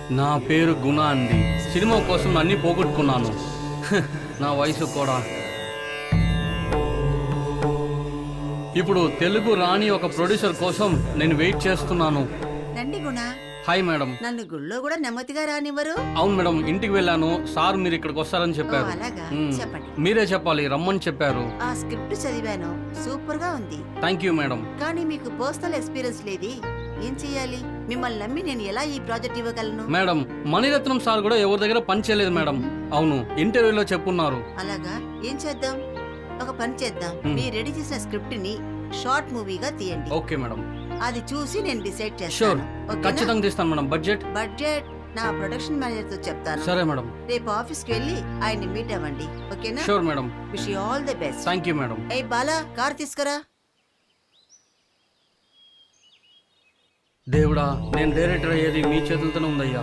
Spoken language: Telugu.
నా పేరు గుణ అండి. సినిమా కోసం అన్నీ పోగొట్టుకున్నాను. నా వయసు కూడా. ఇప్పుడు తెలుగు రాని ఒక ప్రొడ్యూసర్ కోసం నేను వెయిట్ చేస్తున్నాను. రండి గుణ. Hi madam. నన్ను గుళ్ళో కూడా నెమ్మదిగా రానివ్వరు. అవును మేడం, ఇంటికి వెళ్ళాను. సార్ మీరు ఇక్కడికి వస్తారని చెప్పారు. అలాగా, చెప్పండి. మీరే చెప్పాలి, రమ్మని చెప్పారు. ఆ స్క్రిప్ట్ చదివాను, సూపర్ గా ఉంది. Thank you madam. కానీ మీకు పర్సనల్ ఎక్స్పీరియన్స్ లేది. ఏం చెయ్యాలి? మిమ్మల్ని నమ్మి నేను ఎలా ఈ ప్రాజెక్ట్ ఇవ్వగలను? మేడం, మణిరత్నం సార్ కూడా ఎవరి దగ్గర పని చేయలేదు మేడం. అవును, ఇంటర్వ్యూలో చెప్పున్నారు. అలాగా, ఏం చేద్దాం? ఒక పని చేద్దాం. మీరు రెడీ చేసిన స్క్రిప్ట్ ని షార్ట్ మూవీగా తీయండి. Okay madam. అది చూసి నేను డిసైడ్ షూర్, చేస్తాను. ఖచ్చితంగా తీస్తాను మేడం. బడ్జెట్ నా ప్రొడక్షన్ మేనేజర్ తో చెప్తాను. సరే మేడం. రేపు ఆఫీస్ కి వెళ్ళి ఆయన్ని మీట్ అవ్వండి. ఓకేనా? Sure madam. Wish you all the best. Thank you madam. A Bala, car తీసుకురా. దేవుడా, నేను డైరెక్టర్ అయ్యేది మీ చేతులతోనే ఉందయ్యా.